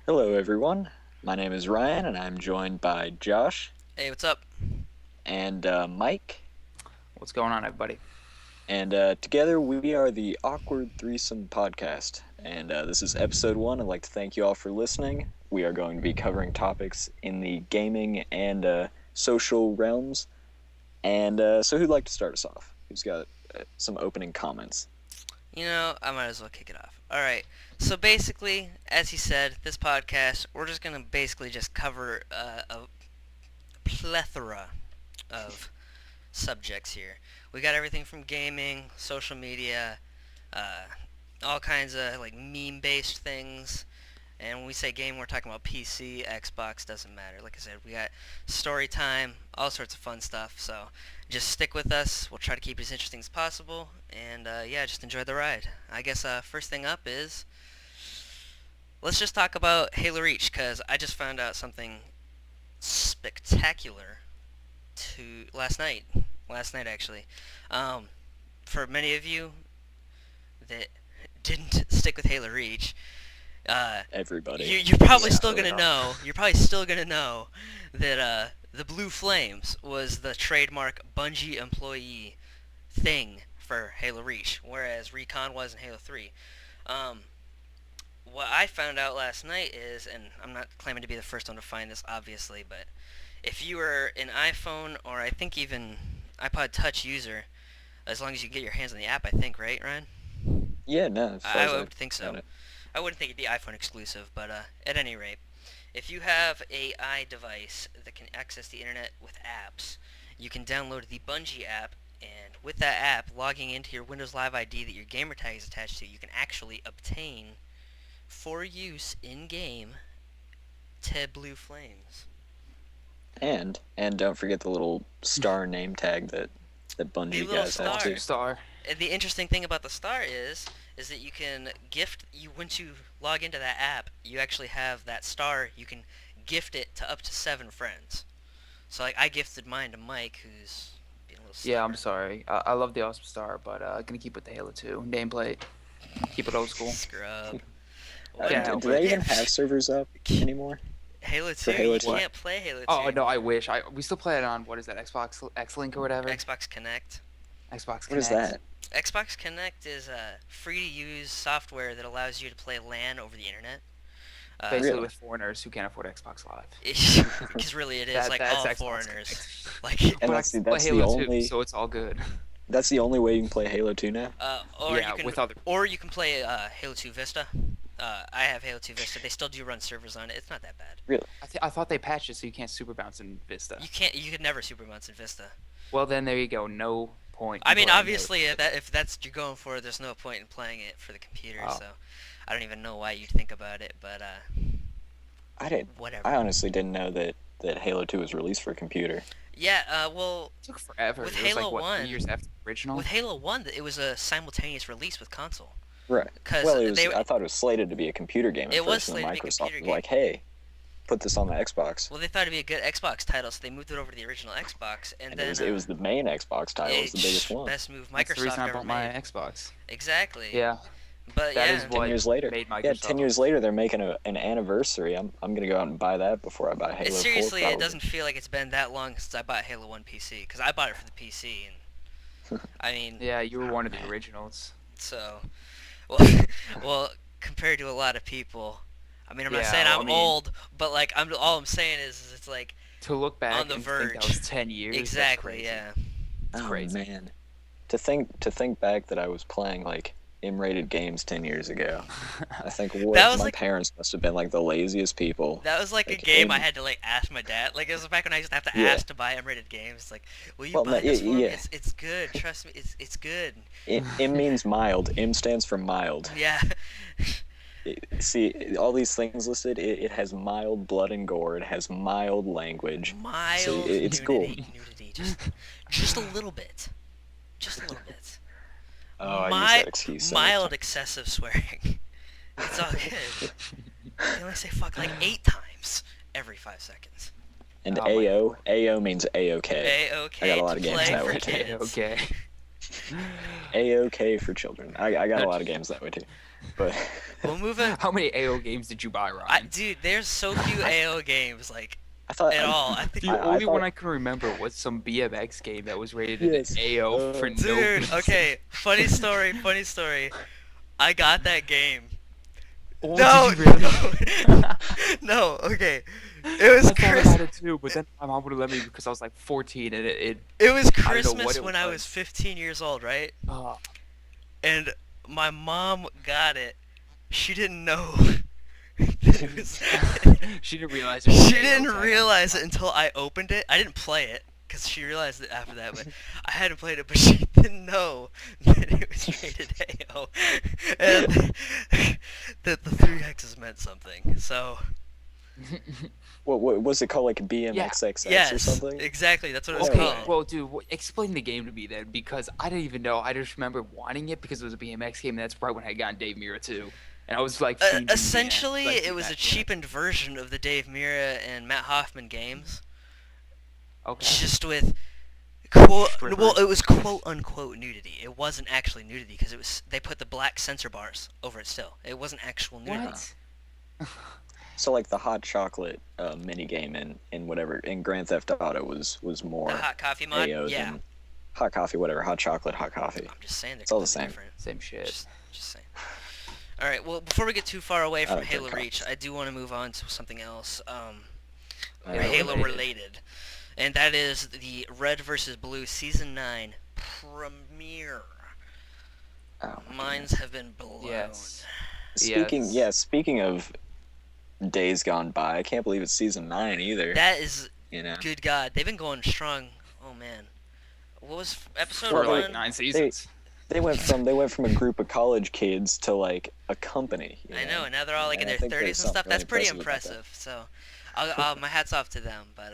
Hello, everyone. My name is Ryan, and I'm joined by Josh Hey, what's up? and Mike. What's going on, everybody? And together we are the Awkward Threesome podcast. And this is episode one. I'd like to thank you all for listening. We are going to be covering topics in the gaming and social realms. And so, who'd like to start us off? Who's got some opening comments? I might as well kick it off. All right. So basically, as he said, this podcast, we're just gonna basically just cover a plethora of subjects here. We got everything from gaming, social media, uh, all kinds of like meme-based things. And when we say game, we're talking about PC, Xbox, doesn't matter. Like I said, we got story time, all sorts of fun stuff. So just stick with us. We'll try to keep it as interesting as possible. And yeah, just enjoy the ride. I guess first thing up is let's just talk about Halo Reach because I just found out something spectacular to last night. Last night actually. Um, for many of you that didn't stick with Halo Reach, Everybody. you're probably Yeah, still gonna yeah. know. You're probably still gonna know that the Blue Flames was the trademark Bungie employee thing for Halo Reach, whereas Recon was in Halo 3. Um, what I found out last night is, and I'm not claiming to be the first one to find this, obviously, but if you were an iPhone or I think even iPod Touch user, as long as you get your hands on the app, I think, right, Ryan? Yeah, no, as far I as would think got so. it. I wouldn't think it'd be iPhone exclusive, but at any rate, if you have a iDevice that can access the internet with apps, you can download the Bungie app, and with that app, logging into your Windows Live ID that your gamer tag is attached to, you can actually obtain, for use in-game, TED Blue Flames. And don't forget the little star name tag that The Bungie little guys have star. too. Star. And the interesting thing about the star is that you can gift you once you log into that app, you actually have that star. You can gift it to up to 7 friends. So like I gifted mine to Mike, who's being a little Yeah, I'm stubborn. sorry. I love the Awesome Star, but gonna keep with the Halo 2 nameplate. Keep it old school. Scrub. Can't Do help they it. even have servers up anymore Halo for 2? Halo You 2? What? can't play Halo 2. Oh no, I wish. We still play it on what is that? Xbox X Link or whatever. Xbox Connect. Xbox What is Connect. that? Xbox Connect is free-to-use software that allows you to play LAN over the internet. Basically Really? with foreigners who can't afford Xbox Live. Because really it is That like that's all Xbox foreigners. Connect. Like And But I that's can the still play that's the Halo 2, only so it's all good. that's the only way you can play Halo 2 now. Or Yeah, you can with other. or you can play Halo 2 Vista. I have Halo 2 Vista. They still do run servers on it. It's not that bad. Really? I thought they patched it so you can't super bounce in Vista. You could never super mounts in Vista. Well, then there you go. No point. I in mean, playing obviously, Halo. if that's what you're going for, there's no point in playing it for the computer. Oh. So, I don't even know why you'd think about it, but I didn't. whatever. I honestly didn't know that Halo 2 was released for computer. Yeah. Well, It took forever. With It was Halo like what 1 3 years after the original. with Halo 1, it was a simultaneous release with console. Right. Because Well, it was. they I thought it was slated to be a computer game at It was first, and then slated to be a Microsoft computer was game. like, "Hey, put this on the Xbox." well, they thought it'd be a good Xbox title, so they moved it over to the original Xbox, and And then it was the main Xbox title. It was the biggest one. best move That's the Microsoft reason I ever bought my made. Xbox. Exactly. Yeah, But that yeah, is 10 what years later. made Yeah, Microsoft. 10 years later, they're making an anniversary. I'm gonna go out and buy that before I buy Halo 4. seriously, it Probably. doesn't feel like it's been that long since I bought Halo 1 PC, because I bought it for the PC, and I mean, Yeah, you were one of the originals. so, well, well, compared to a lot of people, I mean, I'm not Yeah, saying well, I'm I mean- old, but like, all I'm saying is it's like, To look back On the and think that verge. was 10 years. that's exactly, crazy. yeah. It's Oh crazy. man, to think back that I was playing like M-rated games 10 years ago. I think what That was my like- parents must have been like the laziest people. That was like a Like, game I in- had to like ask my dad. Like it was back when I used to have to Yeah. ask to buy M-rated games. It's like, will you Well, buy no, this for me? yeah. It's good. Trust me, it's good. M means mild. M stands for mild. Yeah. See, all these things listed, it has mild blood and gore. It has mild language. Mild it's cool. nudity, just a little bit, just a little bit. Oh, I use Mi- that excuse so mild much. excessive swearing. It's all good. They only say fuck like 8 times every 5 seconds. And Oh my AO, AO means A-OK. A-okay I got a lot of to games play that for way too. kids. Okay. A-OK for children. I got a lot of games that way too. But We'll move it. How many AO games did you buy, Ryan? Dude, there's so few AO games like I thought at all. I think. The only one thought I can remember was some BMX game that was rated Yes. an AO for no Dude, reason. okay. Funny story. Funny story. I got that game. Oh, No, did you really? no. Okay. It was I thought about Christmas. it too, but then my mom wouldn't let me because I was like 14 and It was I don't know what Christmas it when I was was. 15 years old, right? uh, And my mom got it. She didn't know that it was. she didn't realize it was She an AO didn't tag on realize the it until I opened it. I didn't play it because she realized it after that, but I hadn't played it. But she didn't know that it was rated AO, and that the 3X's meant something. So what was it called, like BMXXX or yes, something? exactly. That's what it was Okay, called. Well, dude, explain the game to me then, because I didn't even know. I just remember wanting it because it was a BMX game, and that's right when I got Dave Mirra too. And I was like, fiending Essentially, like, it was a that, cheapened version of the Dave Mirra and Matt Hoffman games, Okay. just with quote. Strippers. Well, it was quote unquote nudity. It wasn't actually nudity because it was they put the black sensor bars over it. Still, it wasn't actual nudity. What? So like the hot chocolate mini game in whatever in Grand Theft Auto was more The hot coffee mod. AO Yeah, than hot coffee, whatever, hot chocolate, hot coffee. I'm just saying they're It's all the completely same. different. Same shit. Just saying. All right. Well, before we get too far away from don't Halo drink Reach, coffee. I do want to move on to something else. Halo Halo related. related, and that is the Red vs. Blue Season 9 premiere. Oh, my Minds have been blown. Yes. Speaking of days gone by, I can't believe it's season 9 either. That is, You know, good God, they've been going strong. Oh man, what was episode For Well, like one? 9 seasons. they went from a group of college kids to like a company. You I know, and now they're all like in And I their think 30s there's and stuff. something That's really pretty impressive impressive. So, my hats off to them. But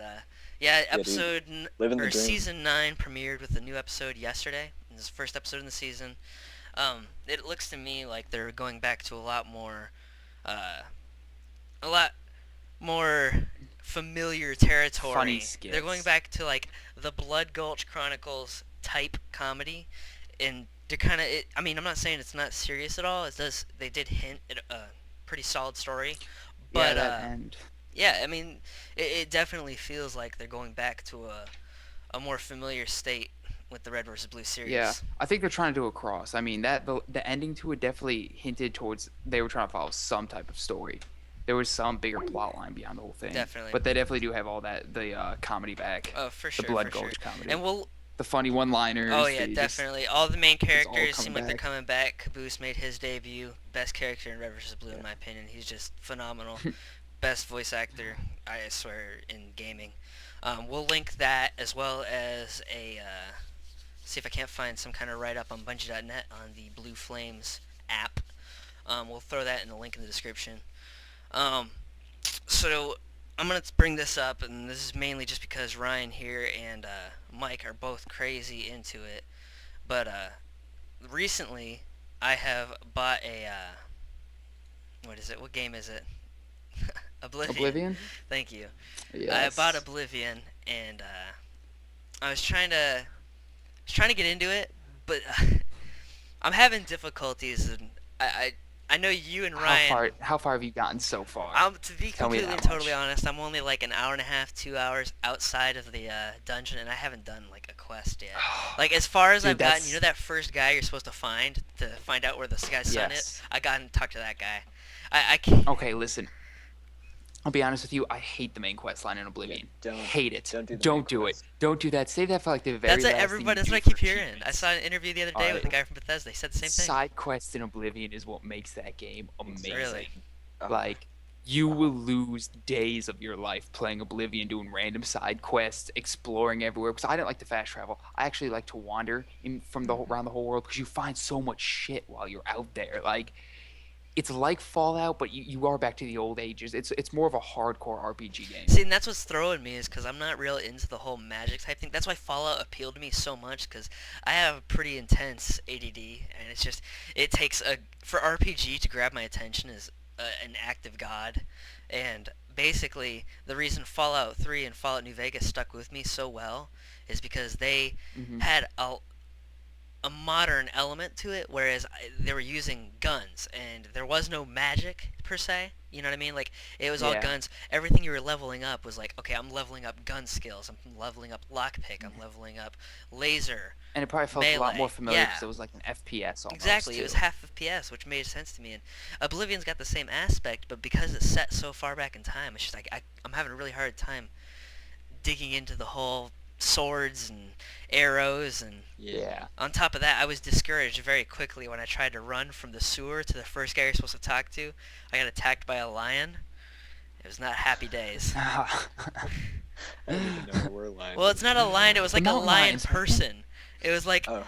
yeah, dude. episode Living the or dream. season 9 premiered with a new episode yesterday. This is the first episode in the season. It looks to me like they're going back to a lot more familiar territory. Funny skits. They're going back to like the Blood Gulch Chronicles type comedy, and they're kind of. I mean, I'm not saying it's not serious at all. It does. They did hint at a pretty solid story, but yeah, that end. yeah, I mean, it definitely feels like they're going back to a more familiar state with the Red vs. Blue series. Yeah, I think they're trying to do a cross. I mean, the ending to it definitely hinted towards they were trying to follow some type of story. There was some bigger plot line beyond the whole thing. Definitely. But they definitely do have all that the comedy back. Oh, for sure. The Blood for sure. Gulch comedy. And we'll. The funny one-liners. Oh yeah, the definitely. All the main characters coming seem like they're back. coming back. Caboose made his debut. Best character in Red vs. Blue, in my opinion. He's just phenomenal. Best voice actor, I swear, in gaming. We'll link that as well as a. See if I can't find some kind of write-up on Bungie.net on the Blue Flames app. We'll throw that in the link in the description. So I'm going to bring this up, and this is mainly just because Ryan here and Mike are both crazy into it. But recently, I have bought a... what is it? What game is it? Oblivion? Thank you. Yes. I bought Oblivion, and I was trying to get into it, but I'm having difficulties, and I know you and Ryan. How far have you gotten so far? To be Tell me completely that totally much. honest, I'm only like an hour and a half, 2 hours outside of the dungeon, and I haven't done like a quest yet. Like as far as Dude, I've gotten, that's- you know that first guy you're supposed to find out where the guy's son is. Yes. I got and talked to that guy. I can't. Okay, listen. I'll be honest with you. I hate the main quest line in Oblivion. Yeah, don't- hate it. don't do the Don't main do it. quest. Don't do that. Save that for like the very That's what last everybody. That's thing what I you do keep for hearing. I achievements. saw an interview the other day with the guy from Bethesda. He said the same thing. Side quests in Oblivion is what makes that game amazing. Really? Like, you will lose days of your life playing Oblivion, doing random side quests, exploring everywhere. Because I don't like to fast travel. I actually like to wander around the whole world because you find so much shit while you're out there. Like, it's like Fallout, but you are back to the old ages. It's more of a hardcore RPG game. See, and that's what's throwing me is because I'm not real into the whole magic type thing. That's why Fallout appealed to me so much because I have a pretty intense ADD, and it's just it takes for RPG to grab my attention is an act of God, and basically the reason Fallout 3 and Fallout New Vegas stuck with me so well is because they Mhm. had a modern element to it, whereas they were using guns and there was no magic per se. You know what I mean? Like it was all Yeah. guns. Everything you were leveling up was like, okay, I'm leveling up gun skills. I'm leveling up lockpick. I'm leveling up laser, And it probably felt a lot more melee. familiar Yeah, because it was like an FPS almost exactly. It too. was half FPS, which made sense to me. And Oblivion's got the same aspect, but because it's set so far back in time, it's just like I'm having a really hard time digging into the whole swords and arrows. And Yeah. on top of that, I was discouraged very quickly when I tried to run from the sewer to the first guy you're supposed to talk to. I got attacked by a lion. It was not happy days. I didn't even know there were lions. Well, it's not a lion. It was like a mountain lion lions, man. person. It was like, Oh,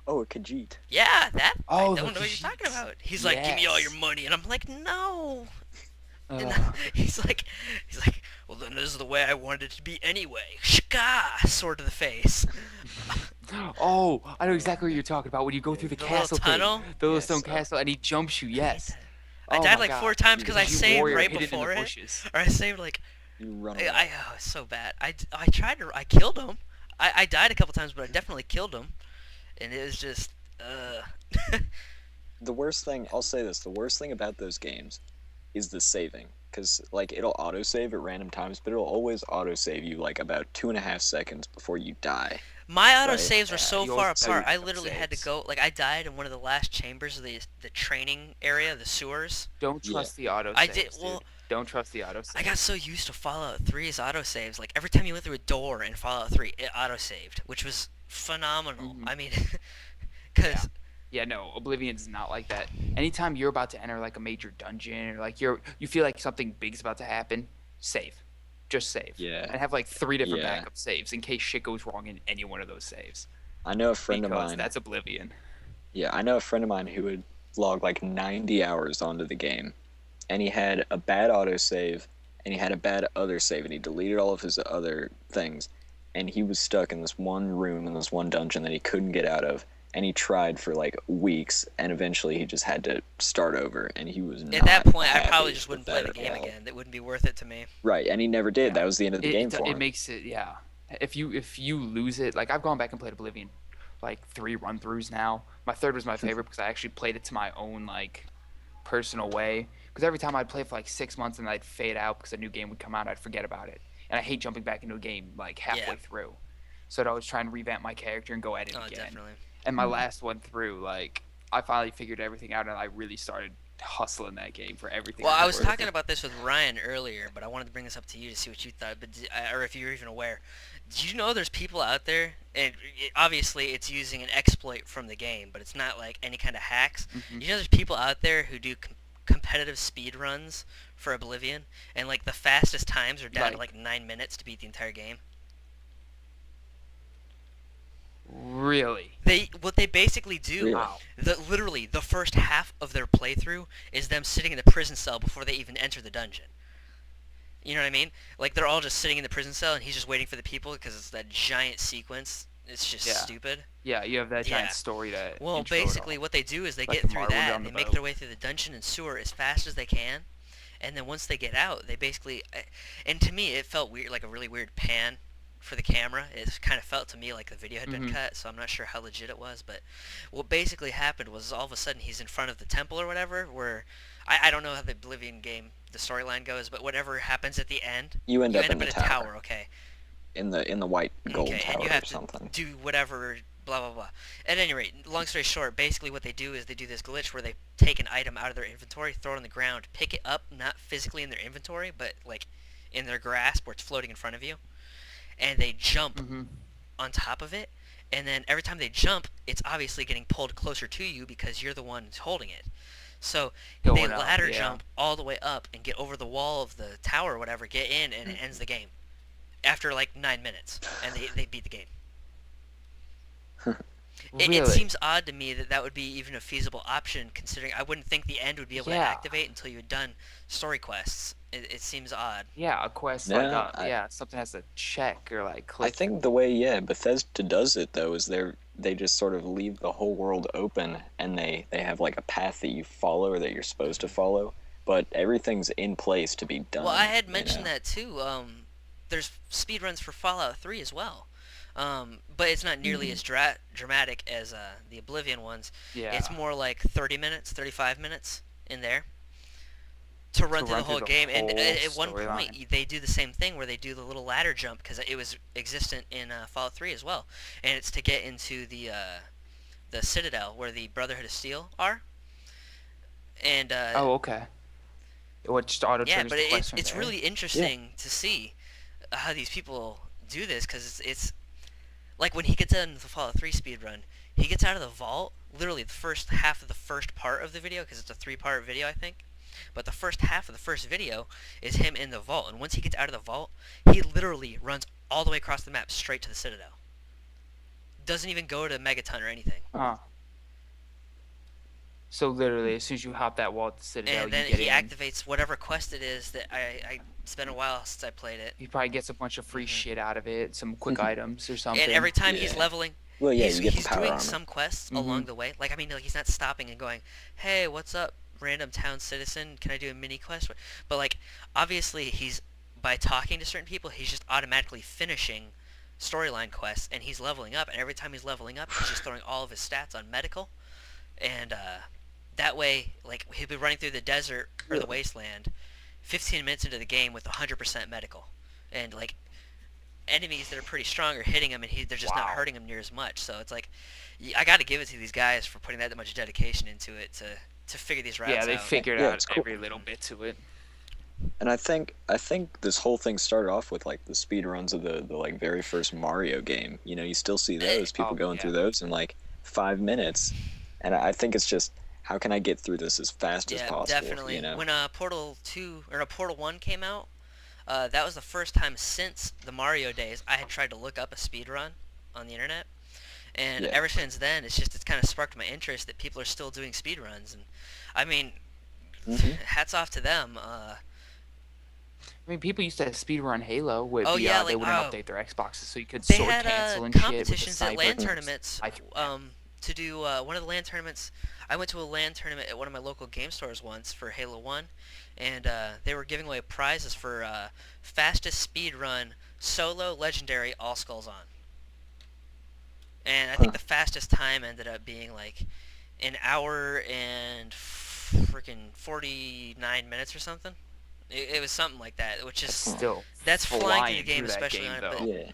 oh, a Khajiit. yeah, that. I Oh, don't the know what you're talking Khajiits. about. He's like, give me all your Yes. money, and I'm like, no. And Ugh. he's like, well, then this is the way I wanted it to be anyway. Shka! Sword to the face. Oh, I know exactly what you're talking about when you go through the The little castle tunnel? thing, the little Yes, stone castle, and he jumps you. I hate Yes. that. I Oh died my like God. 4 times because I You saved warrior right hid it in before the it. bushes. Or I saved like, You run away. it's so bad. I tried to, I killed him. I died a couple times, but I definitely killed him. And it was just, The worst thing, I'll say this, the worst thing about those games is the saving. Because, like, it'll autosave at random times, but it'll always autosave you, like, about 2.5 seconds before you die. My auto Right. saves were Yeah, so you far always tell apart. you I to literally had to saves. go. Like I died in one of the last chambers of the training area, the sewers. Don't Yeah. trust the auto I saves, did dude. well. Don't trust the auto saves. I got so used to Fallout 3's autosaves. Like every time you went through a door in Fallout 3, it autosaved, which was phenomenal. Mhm. I mean, because Yeah, no, Oblivion's not like that. Anytime you're about to enter like a major dungeon or like you feel like something big's about to happen, save. Just save. Yeah. And have like 3 different Yeah. backup saves in case shit goes wrong in any one of those saves. I know a friend of Because mine. that's Oblivion. Yeah, I know a friend of mine who would log like 90 hours onto the game, and he had a bad autosave, and he had a bad other save, and he deleted all of his other things, and he was stuck in this one room in this one dungeon that he couldn't get out of, and he tried for like weeks, and eventually he just had to start over, and he was not at that point, I happy probably just with wouldn't play that the at game all. again. That wouldn't be worth it to me. Right, and he never did. Yeah. That was the end of the game for It him. makes it, yeah. If you lose it, like I've gone back and played Oblivion like 3 run throughs now. My third was my favorite because I actually played it to my own like personal way. Because every time I'd play for like 6 months and I'd fade out because a new game would come out, I'd forget about it. And I hate jumping back into a game like halfway Yeah. through. So I'd always try and revamp my character and go at it Oh, again. definitely. And my last one through, like I finally figured everything out and I really started hustling that game for everything. Well, it I was worth. talking about this with Ryan earlier, but I wanted to bring this up to you to see what you thought, or if you're even aware. Do you know there's people out there, and obviously it's using an exploit from the game, but it's not like any kind of hacks. Mhm. You know there's people out there who do competitive speed runs for Oblivion, and like the fastest times are down to like 9 minutes to beat the entire game. Really? What they basically do, Really? Wow. literally the first half of their playthrough is them sitting in the prison cell before they even enter the dungeon. You know what I mean? Like they're all just sitting in the prison cell, and he's just waiting for the people because it's that giant sequence. It's just Yeah. stupid. Yeah, you have that Yeah. giant story to Well, intro it all. basically, what they do is they Like get the through Marvel that, down and they the make boat. their way through the dungeon and sewer as fast as they can, and then once they get out, they basically, and to me, it felt weird, like a really weird pan for the camera. It kind of felt to me like the video had been Mhm. cut, so I'm not sure how legit it was. But what basically happened was all of a sudden he's in front of the temple or whatever, where I don't know how the Oblivion game the storyline goes, but whatever happens at the end, You end you up end in up the in a tower, tower, okay? in the white gold Okay, tower and you have or to something. do whatever, blah blah blah. At any rate, long story short, basically what they do is they do this glitch where they take an item out of their inventory, throw it on the ground, pick it up, not physically in their inventory, but like in their grasp where it's floating in front of you, and they jump Mhm. on top of it, and then every time they jump, it's obviously getting pulled closer to you because you're the one who's holding it. So they Going out, ladder yeah. jump all the way up and get over the wall of the tower or whatever, get in, and it ends the game after like 9 minutes, and they beat the game. It Really? seems odd to me that that would be even a feasible option, considering I wouldn't think the end would be able to Yeah. activate until you had done story quests. It seems odd. Yeah, a quest No, like something has to check or like I click. think the way Bethesda does it though is they just sort of leave the whole world open, and they have like a path that you follow or that you're supposed to follow, but everything's in place to be done. Well, I had you mentioned know? that too. There's speedruns for Fallout 3 as well. But it's not nearly as dramatic as the Oblivion ones. It's Yeah. more like 30 minutes, 35 minutes in there to run To through the run through whole the game. And whole at one storyline. point, they do the same thing where they do the little ladder jump because it was existent in Fallout 3 as well, and it's to get into the Citadel where the Brotherhood of Steel are. And Oh, okay. What just auto yeah, triggers but the quest from it's there. really interesting to see how these people do this because it's like when he gets into the Fallout 3 speedrun, he gets out of the vault, literally the first half of the first part of the video, because it's a 3-part video, I think. But the first half of the first video is him in the vault, and once he gets out of the vault, he literally runs all the way across the map straight to the Citadel. Doesn't even go to Megaton or anything. So literally, as soon as you hop that wall at the Citadel, And then you get he in. activates whatever quest it is that it's been a while since I played it. He probably gets a bunch of free Mhm. shit out of it, some quick items or something. And every time he's Yeah. leveling, Well, yeah, he's, you get the he's power doing armor. some quests along the way. Like, I mean, like, he's not stopping and going, hey, what's up, random town citizen? Can I do a mini quest? But, like, obviously, by talking to certain people, he's just automatically finishing storyline quests, and he's leveling up. And every time he's leveling up, he's just throwing all of his stats on medical. And that way, like, he'll be running through the desert or the wasteland 15 minutes into the game with 100% medical. And, like, enemies that are pretty strong are hitting him, and they're just not hurting him near as much. So it's like, I got to give it to these guys for putting that much dedication into it to figure these routes out. Yeah, they figured Yeah, out it's cool. every little bit to it. And I think this whole thing started off with like the speed runs of the like very first Mario game. You know, you still see those people going through those in like 5 minutes, and I think it's just how can I get through this as fast as possible? Definitely. You know? When Portal 2 or Portal 1 came out, that was the first time since the Mario days I had tried to look up a speed run on the internet. And ever since then, it's kind of sparked my interest that people are still doing speed runs. And I mean, hats off to them. I mean, people used to speedrun Halo with Oh, yeah, they like, wouldn't update their Xboxes, so you could they sword had cancel and shit with the competitions at LAN sniper. tournaments. To do one of the LAN tournaments, I went to a LAN tournament at one of my local game stores once for Halo 1, and they were giving away prizes for fastest speed run solo legendary all skulls on. And I think the fastest time ended up being like an hour and freaking 49 minutes or something. It was something like that, which is Still, that's flying through the through game, that especially on it. though. But Yeah.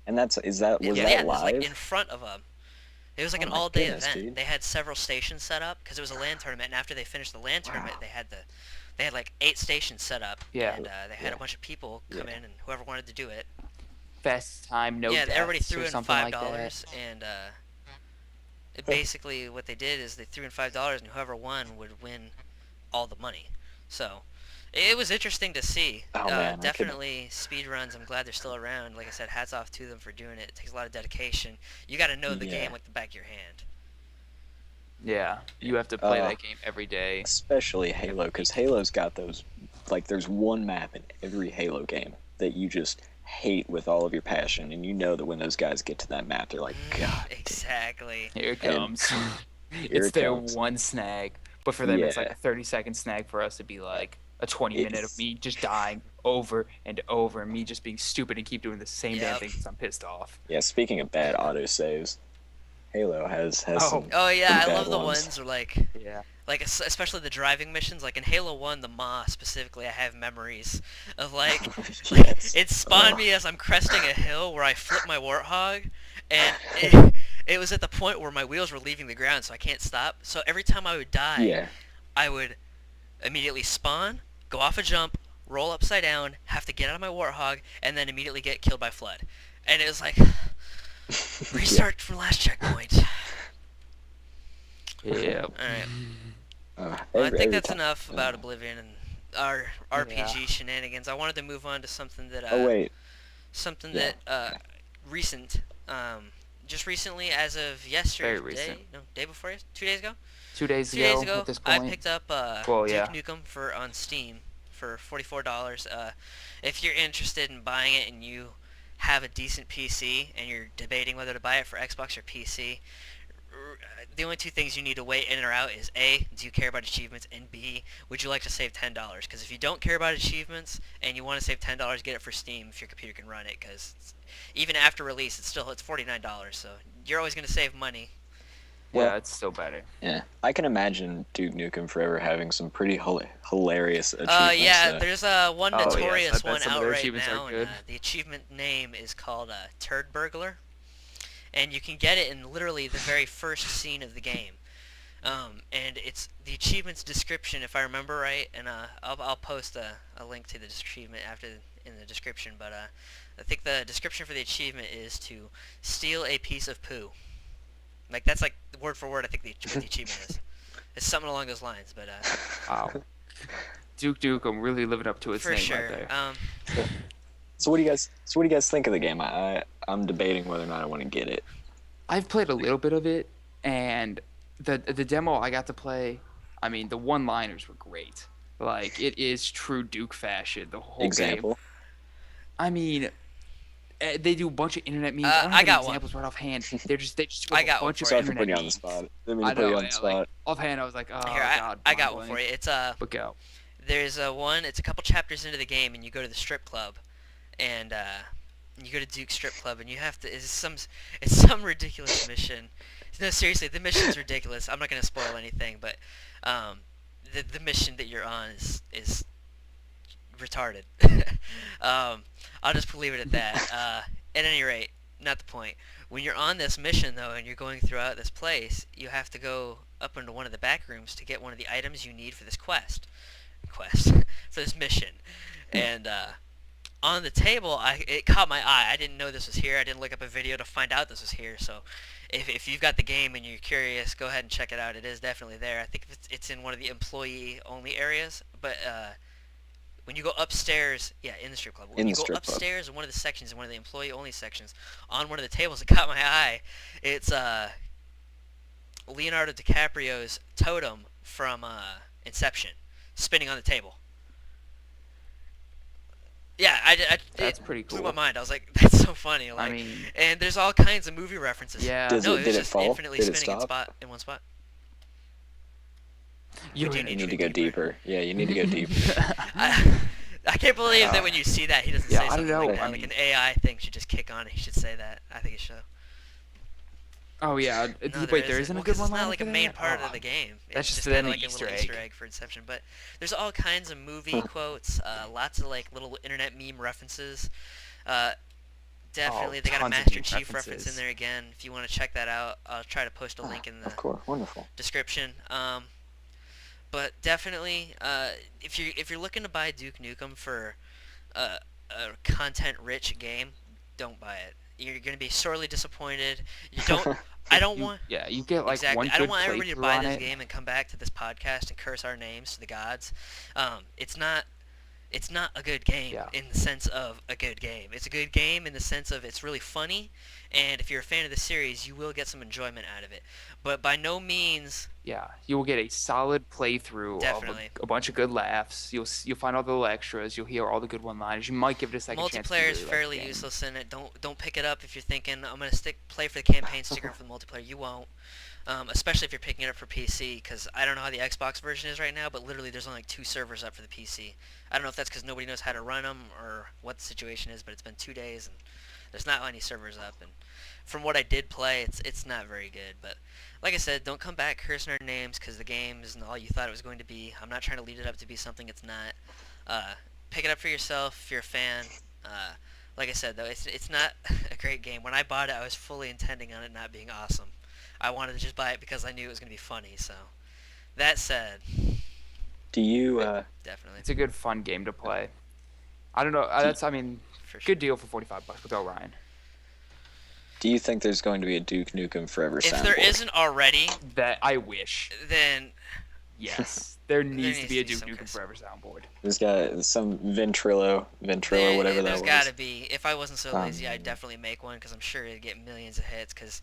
And was that it was live? like in front of them. It was like Oh an my all-day goodness, event. dude. They had several stations set up because it was a LAN tournament. And after they finished the LAN tournament, they had like 8 stations set up. Yeah. And they had a bunch of people come in, and whoever wanted to do it. Fast time, no Yeah, everybody deaths threw or in something like $5, that. and basically what they did is they threw in $5, and whoever won would win all the money. So it was interesting to see. Oh, man, definitely speed runs. I'm glad they're still around. Like I said, hats off to them for doing it. It takes a lot of dedication. You got to know the game like the back of your hand. Yeah, you have to play that game every day. Especially Halo, because Halo's got those, like, there's one map in every Halo game that you just hate with all of your passion, and you know that when those guys get to that map, they're like, God. Exactly. Here it comes. Here It's it their comes. one snag. But for them, it's like Yeah. a 30-second snag. For us, it'd be like a 20-minute of me just dying over and over, and me just being stupid and keep doing the same damn thing because I'm pissed off. Yeah, speaking of bad autosaves, Halo has some Oh yeah, pretty I bad love the ones. ones where like Yeah. especially the driving missions. Like in Halo 1, the Maw specifically, I have memories of like Yes. it spawned me as I'm cresting a hill where I flipped my Warthog, and it was at the point where my wheels were leaving the ground, so I can't stop. So every time I would die, Yeah. I would immediately spawn, go off a jump, roll upside down, have to get out of my Warthog, and then immediately get killed by Flood. And it was like restart from last checkpoint. Yeah. Alright. Well, I think that's time. enough about Oblivion and our RPG shenanigans. I wanted to move on to something that Oh wait. something Yeah. that recent, just recently, as of yesterday, Very recent. no, day before, 2 days ago. 2 days 2 days ago, ago, at this I point. picked up Well, yeah. Duke Nukem on Steam for $44. If you're interested in buying it and you have a decent PC and you're debating whether to buy it for Xbox or PC, the only two things you need to weigh in or out is A, do you care about achievements, and B, would you like to save $10? Because if you don't care about achievements and you want to save $10, get it for Steam if your computer can run it. Because even after release, it's $49, so you're always going to save money. Well, Yeah, it's still better. Yeah, I can imagine Duke Nukem Forever having some pretty hilarious achievements. Yeah, there's one Oh, yes, I notorious bet one some of out their right achievements are now, good. and the achievement name is called Turd Burglar, and you can get it in literally the very first scene of the game. And it's the achievement's description, if I remember right, and I'll post a link to the achievement in the description. But I think the description for the achievement is to steal a piece of poo. Like that's like word for word. I think what the achievement is. It's something along those lines. But Wow. Duke, I'm really living up to its for name sure. right there. So what do you guys think of the game? I'm debating whether or not I want to get it. I've played a little bit of it, and the demo I got to play, I mean, the one-liners were great. Like, it is true Duke fashion, the whole Example. game. I mean, they do a bunch of internet memes. I don't have got any one. examples right offhand. They just do I a got one bunch of for you. Sorry for internet putting you on the memes. spot. Didn't mean to I put know, you on the yeah, spot. like, offhand, I was like, oh, Here, God. I got one mind for you. blank. It's But go. there's it's a couple chapters into the game, and you go to the strip club, and you go to Duke's strip club, and you have to. It's some ridiculous mission. No, seriously, the mission's ridiculous. I'm not gonna spoil anything, but the mission that you're on is retarded. I'll just leave it at that. At any rate, not the point. When you're on this mission though, and you're going throughout this place, you have to go up into one of the back rooms to get one of the items you need for this quest for this mission, and on the table, it caught my eye. I didn't know this was here. I didn't look up a video to find out this was here. So, if you've got the game and you're curious, go ahead and check it out. It is definitely there. I think it's in one of the employee-only areas. But when you go upstairs, in the strip club. When you go upstairs in one of the sections, in one of the employee-only sections, on one of the tables, it caught my eye. It's Leonardo DiCaprio's totem from Inception, spinning on the table. Yeah, That's pretty blew cool. my mind. I was like, that's so funny. Like, I mean, and there's all kinds of movie references. yeah. No, it was Did it just fall? infinitely Did it spinning stop? in one spot. You do You need to go deeper. Yeah, you need to go deeper. I can't believe that when you see that, he doesn't say I something don't know. like that. I Like mean- an AI thing should just kick on. He should say that. I think he should. Oh, yeah. No, Wait, there isn't a well, good 'cause one it's not line like for a main that? part Oh, of the game. that's It's just kinda then an like a Easter little egg. Easter egg for Inception. But there's all kinds of movie quotes, lots of like little internet meme references. Definitely, they got a tons of Master meme Chief reference in references. there again. If you want to check that out, I'll try to post a link in the Of course, wonderful. description. But definitely, if you're looking to buy Duke Nukem for a content-rich game, don't buy it. You're gonna be sorely disappointed. You don't. I don't want. Yeah, you get like Exactly. one I don't good want everybody to playthrough buy on this it. game and come back to this podcast and curse our names to the gods. It's not. It's not a good game Yeah. in the sense of a good game. It's a good game in the sense of it's really funny, and if you're a fan of the series, you will get some enjoyment out of it. But by no means, Yeah, you will get a solid playthrough Definitely. of a bunch of good laughs. You'll find all the little extras. You'll hear all the good one-liners. You might give it a second chance. If you multiplayer really is like the fairly game. useless in it. Don't pick it up if you're thinking I'm gonna play for the campaign, stick around for the multiplayer. You won't. Especially if you're picking it up for PC, because I don't know how the Xbox version is right now, but literally there's only like 2 servers up for the PC. I don't know if that's because nobody knows how to run them or what the situation is, but it's been 2 days and there's not any servers up. And from what I did play, it's not very good. But like I said, don't come back cursing our names because the game isn't all you thought it was going to be. I'm not trying to lead it up to be something it's not. Pick it up for yourself if you're a fan. Like I said, though, it's not a great game. When I bought it, I was fully intending on it not being awesome. I wanted to just buy it because I knew it was going to be funny. So, that said, Do you definitely It's a good, fun game to play. I don't know. I mean, for sure. good deal for $45. We'll go, Ryan. do you think there's going to be a Duke Nukem Forever If soundboard? there isn't already, That I wish. then Yes, there needs to be a needs Duke to be Nukem some Forever soundboard. There's got some Ventrilo, whatever that there's was. got to be. If I wasn't so Um, lazy, I'd definitely make one because I'm sure it'd get millions of hits. Because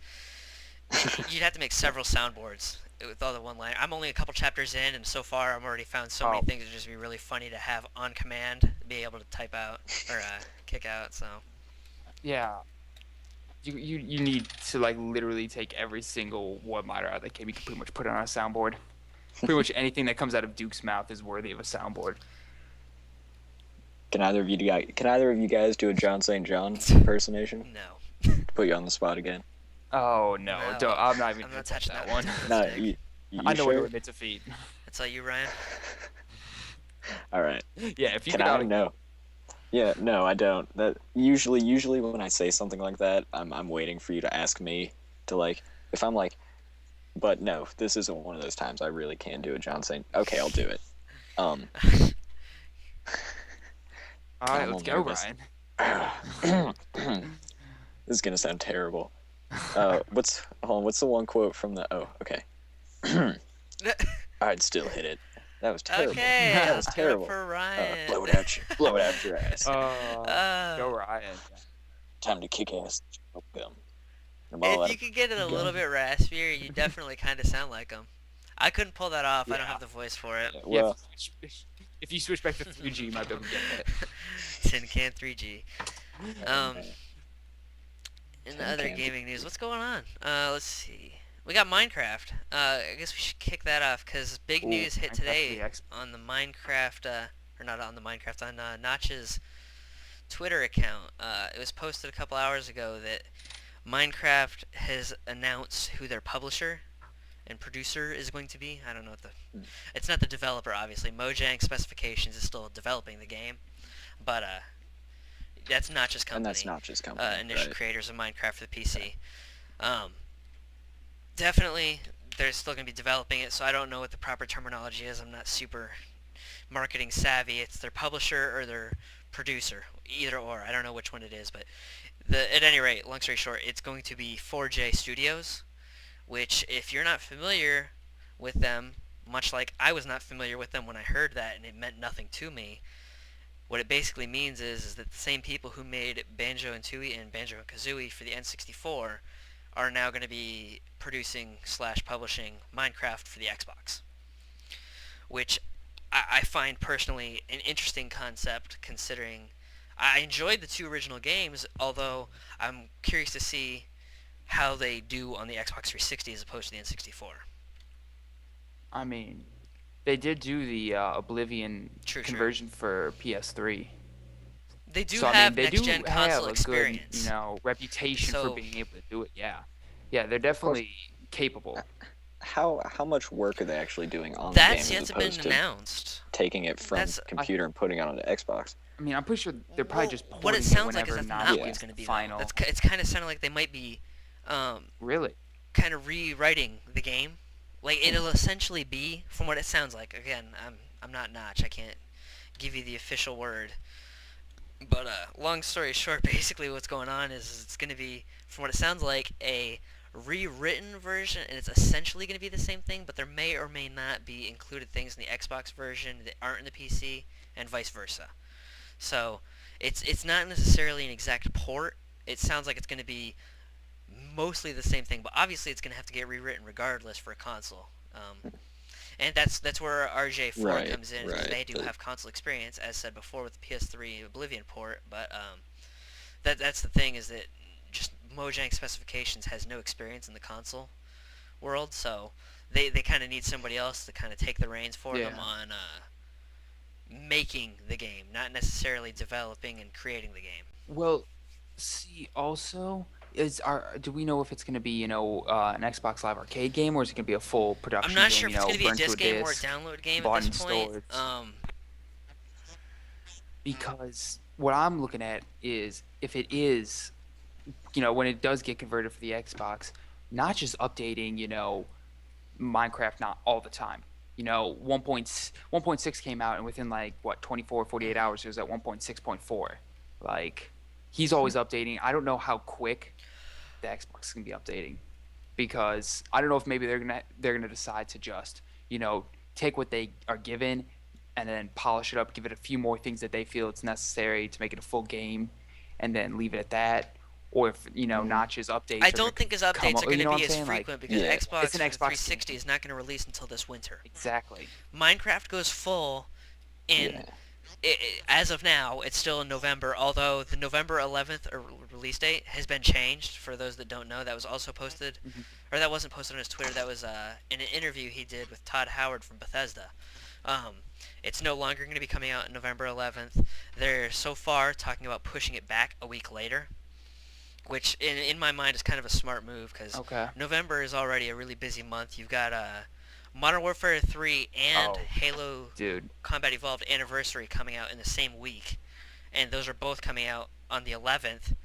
you'd have to make several soundboards with all the one-liner. I'm only a couple chapters in, and so far I've already found so many Oh. things that just be really funny to have on command, be able to type out or kick out. So Yeah. You need to like literally take every single one-liner out of that game. You can pretty much put it on a soundboard. Pretty much anything that comes out of Duke's mouth is worthy of a soundboard. Can either of you guys do a John St. John impersonation? No. To put you on the spot again. Oh no, No, don't, I'm not even I'm gonna not touch touching that that one. one. No, Stick. you I know what sure? to admit to feet. That's all you, Ryan? All right. Yeah, if you Can could I? out- No. Yeah, no, I don't. That usually when I say something like that, I'm waiting for you to ask me to like if I'm like, but no, this isn't one of those times. I really can do a John St. Okay, I'll do it. All right, I'm let's all go, nervous. Ryan. This is gonna sound terrible. What's the one quote from the? Oh, okay. I'd still hit it. That was terrible. Okay, That was let's go terrible. for Ryan. Blow it out your ass. Go, Ryan. Time to kick ass. Gum. I'm all If out you of could get it a little gum. bit raspier, you definitely kind of sound like him. I couldn't pull that off. I don't Yeah. have the voice for it. Yeah, Yeah, well, if you switch back to 3G, you might be able to get it. Tin Can 3G. In the Tin other Can. gaming news, what's going on? Let's see. We got Minecraft. I guess we should kick that off because big Ooh, news hit Minecraft today 3X. on the Minecraft, or not on the Minecraft, on Notch's Twitter account. It was posted a couple hours ago that Minecraft has announced who their publisher and producer is going to be. I don't know what it's not the developer, obviously. Mojang Specifications is still developing the game, but that's Notch's company. and that's not just company. Initial right? creators of Minecraft for the PC. Definitely, they're still going to be developing it, so I don't know what the proper terminology is. I'm not super marketing savvy. It's their publisher or their producer, either or. I don't know which one it is, but at any rate, long story short, it's going to be 4J Studios, which, if you're not familiar with them, much like I was not familiar with them when I heard that and it meant nothing to me, what it basically means is that the same people who made Banjo and Tooie and Banjo and Kazooie for the N64 are now going to be producing / publishing Minecraft for the Xbox, which I find personally an interesting concept, considering I enjoyed the two original games, although I'm curious to see how they do on the Xbox 360 as opposed to the N64. I mean, they did do the Oblivion True. conversion for PS3. They do So, I have mean, they do next-gen have console a experience. good, reputation So- for being able to do it. Yeah, yeah, they're definitely capable. How much work are they actually doing on That's the game yet as to been opposed to announced. taking it from That's- computer and putting it onto Xbox? I mean, I'm pretty sure they're probably Well, just porting what it sounds like is whenever that's not not Yeah. what it's going to be. final. Though. It's kind of sounding like they might be Really? kind of rewriting the game. Like it'll essentially be, from what it sounds like. Again, I'm not Notch. I can't give you the official word. But long story short, basically what's going on is it's going to be, from what it sounds like, a rewritten version, and it's essentially going to be the same thing, but there may or may not be included things in the Xbox version that aren't in the PC, and vice versa. So it's not necessarily an exact port. It sounds like it's going to be mostly the same thing, but obviously it's going to have to get rewritten regardless for a console. And that's where RJ4 Right, comes in, because right. they do have console experience, as said before with the PS3 Oblivion port. But that's the thing, is that just Mojang Specifications has no experience in the console world, so they kind of need somebody else to kind of take the reins for them Yeah. on making the game, not necessarily developing and creating the game. Well, see, also, do we know if it's going to be, an Xbox Live Arcade game, or is it going to be a full production I'm not game, sure if it's going to be a burnt to disc game or a disc? download game bought at this in point. stores? Because what I'm looking at is, if it is, when it does get converted for the Xbox, not just updating, Minecraft not all the time. 1.6 came out, and within 24, 48 hours, it was at 1.6.4. Like, he's always updating. I don't know how quick the Xbox is gonna be updating, because I don't know if maybe they're gonna decide to just take what they are given and then polish it up, give it a few more things that they feel it's necessary to make it a full game, and then leave it at that. Or if Notch's updates. I don't think his updates are going to what be I'm as saying? frequent, because yeah. Xbox It's an Xbox 360 game. is not going to release until this winter. Exactly. Minecraft goes full in Yeah. as of now, it's still in November, although the November 11th release date has been changed. For those that don't know, that was also posted, Mhm. or that wasn't posted on his Twitter. That was in an interview he did with Todd Howard from Bethesda. Um, it's no longer going to be coming out on November 11th. They're so far talking about pushing it back a week later, which in my mind is kind of a smart move because Okay. November is already a really busy month. You've got Modern Warfare 3 and Oh, Halo dude. Combat Evolved Anniversary coming out in the same week, and those are both coming out on the 11th.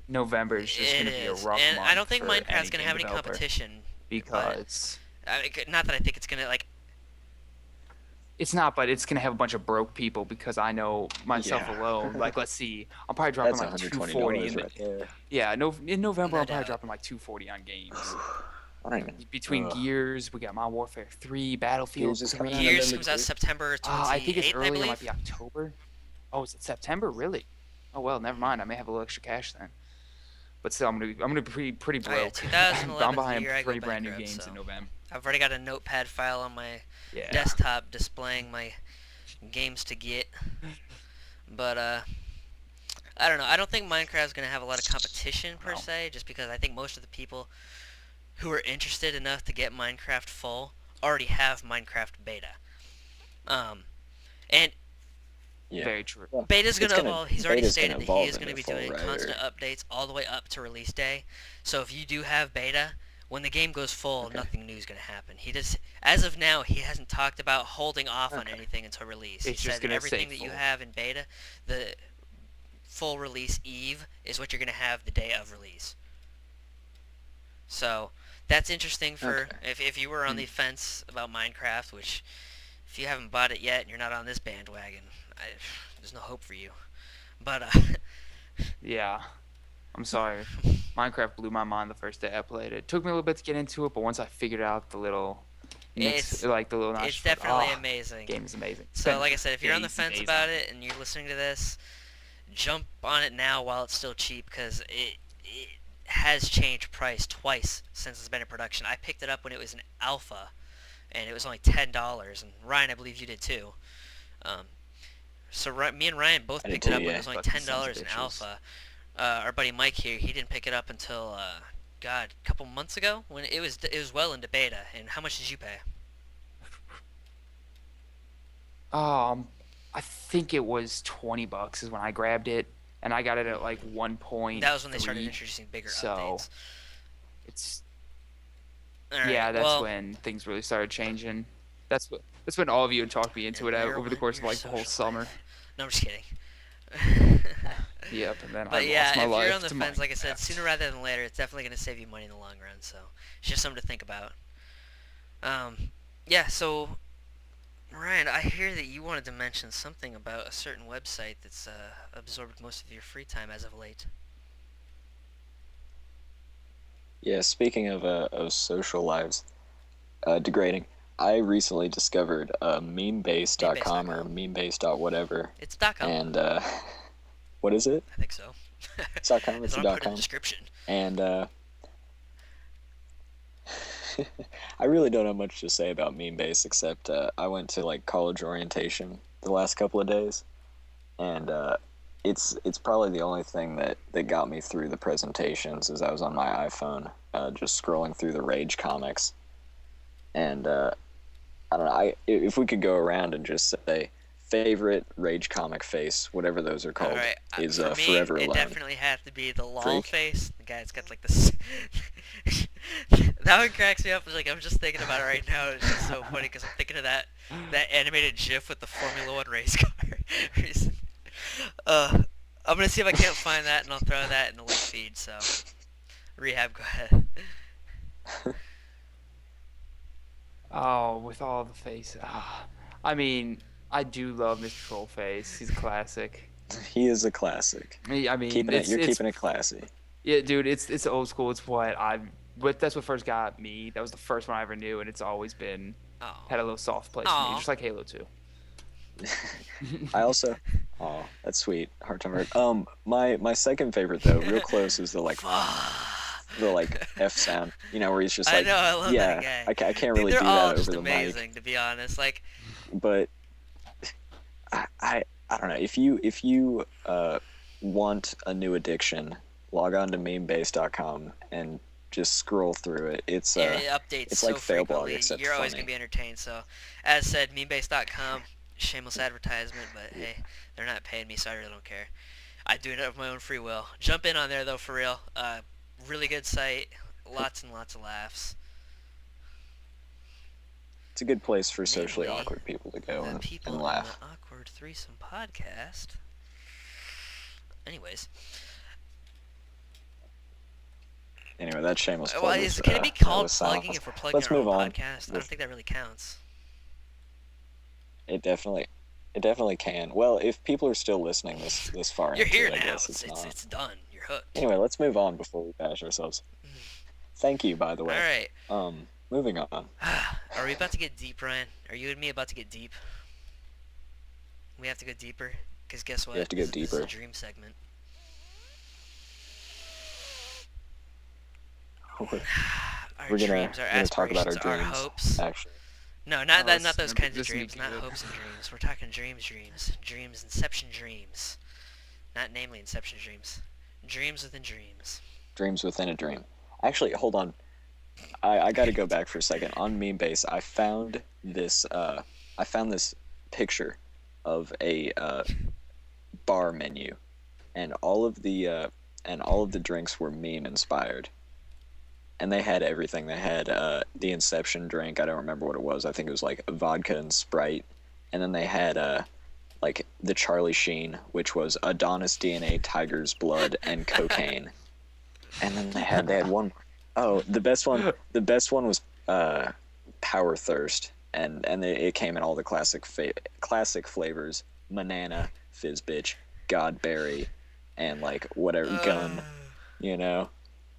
November is just It going to be a is, rough and month I don't think for Minecraft's any going to game have any developer competition. because Not that I think it's going to like. it's not, but it's going to have a bunch of broke people because I know myself Yeah. alone. Like, let's see, I'm probably dropping That's like $120 240 in right there. yeah, no, in November No I'm probably doubt. dropping like 240 on games. Fine. Between Ugh. Gears, we got Modern Warfare 3, Battlefield Gears is 3. coming out Gears November comes out too. September 28th, I think it's I earlier. It believe. might be October. Oh, is it September? Really? Oh well, never mind. I may have a little extra cash then. But still, I'm gonna be pretty Oh, yeah, broke. 2011 I'm is the behind year I go 3 brand new bankrupt, games so. in November. I've already got a notepad file on my Yeah. desktop displaying my games to get. But I don't know. I don't think Minecraft's gonna have a lot of competition per No. se, just because I think most of the people who are interested enough to get Minecraft full already have Minecraft beta. And Yeah. Very true. Well, beta's it's gonna evolve. He's already beta's stated gonna that he evolve is gonna into be full, doing right? constant updates all the way up to release day. So if you do have beta, when the game goes full, Okay. nothing new is gonna happen. He just, as of now, he hasn't talked about holding off on Okay. anything until release. It's he just said gonna everything say that you full. have in beta, the full release eve is what you're gonna have the day of release. So that's interesting for Okay. if you were on the fence about Minecraft, which if you haven't bought it yet and you're not on this bandwagon, there's no hope for you. But Yeah. I'm sorry. Minecraft blew my mind the first day I played it. Took me a little bit to get into it, but once I figured out the little It's- like the little it's notch, definitely amazing. Game is amazing. So like I said, if you're on the days and fence days about on it and you're listening to this, jump on it now while it's still cheap because it has changed price twice since it's been in production. I picked it up when it was an alpha, and it was only $10. And Ryan, I believe you did too. So me and Ryan both I did picked it too, up when yeah. it was only Fucking sons of $10 in bitches. alpha. Our buddy Mike here, he didn't pick it up until a couple months ago when it was well into beta. And how much did you pay? I think it was $20 is when I grabbed it, and I got it at like 1.3. That was when they started introducing bigger so updates. it's All right, yeah, that's well, when things really started changing. That's when all of you talked me into it you're over the course of your like the whole social summer. life. No, I'm just kidding. Yep, and then I But yeah, lost my if life you're on the to fence, like I said, Minecraft. sooner rather than later, it's definitely going to save you money in the long run. So it's just something to think about. Yeah. So Ryan, I hear that you wanted to mention something about a certain website that's absorbed most of your free time as of late. Yeah, speaking of social lives degrading, I recently discovered memebase.com or memebase.whatever, It's .com. and what is it? I think so. It's .com. It's That's what I a put in .com, the description. and I really don't have much to say about memebase except I went to like college orientation the last couple of days, and it's probably the only thing that got me through the presentations as I was on my iPhone, just scrolling through the Rage comics, and I don't know. If we could go around and just say favorite Rage comic face, whatever those are called, Alright, is for me, Forever it Alone. definitely had to be the lol Freak. face. The guy that's got like this. That one cracks me up. Like I'm just thinking about it right now. It's just so funny because I'm thinking of that animated GIF with the Formula One race car. I'm gonna see if I can't find that, and I'll throw that in the link feed. So, Rehab, go ahead. Oh, with all the faces. I mean, I do love Mr. Trollface. He's a classic. He is a classic. I mean, You're it's keeping it classy. yeah, dude. It's old school. It's that's what first got me. That was the first one I ever knew, and it's always been Oh, had a little soft place for Aw. me, just like Halo 2. I also, oh, that's sweet. Heart to heart. My second favorite though, real close, is the like F sound. You know, where he's just I like, know, I love yeah, that guy. I can't Dude, really they're do all that just over the mic, amazing, to be honest. Like, but I don't know, if you want a new addiction, log on to memebase.com and just scroll through it. It updates It's so like Failblog frequently. except You're always gonna funny. be entertained. So, as said, memebase.com, shameless advertisement, but Yeah. hey, they're not paying me, so I really don't care. I do it of my own free will. Jump in on there though, for real. Really good site. Lots and lots of laughs. It's a good place for socially Namely, awkward people to go the and people in the laugh. Awkward Threesome podcast. Anyways, Anyway, that shameless well, plug was can it be that called was plugging silence. if we're plugging Let's our own move on. podcast? I don't think that really counts. It definitely it definitely can. Well, if people are still listening this far You're into here it, I now. guess it's not. It's done. You're hooked. Anyway, let's move on before we bash ourselves. Thank you, by the All way. right. Moving on. Are we about to get deep, Ryan? Are you and me about to get deep? We have to go deeper. Because guess what? We have to go This is deeper. a dream segment. Our We're dreams, our gonna talk about our aspirations, our dreams. hopes. Actually, No, not Oh, that, not those kinds of this may dreams. be Not good. hopes and dreams. We're talking dreams, Inception dreams. Not namely Inception dreams. Dreams within dreams. dreams within a dream. Actually, hold on. I got to go back for a second. On Memebase, I found this picture of a bar menu, and all of the drinks were meme inspired. And they had everything. They had the Inception drink. I don't remember what it was. I think it was like vodka and Sprite. And then they had like the Charlie Sheen, which was Adonis DNA, Tiger's Blood, and cocaine. And then they had one. Oh, the best one. The best one was Power Thirst, and it came in all the classic flavors: banana, fizz bitch, Godberry, and like whatever gum, you know.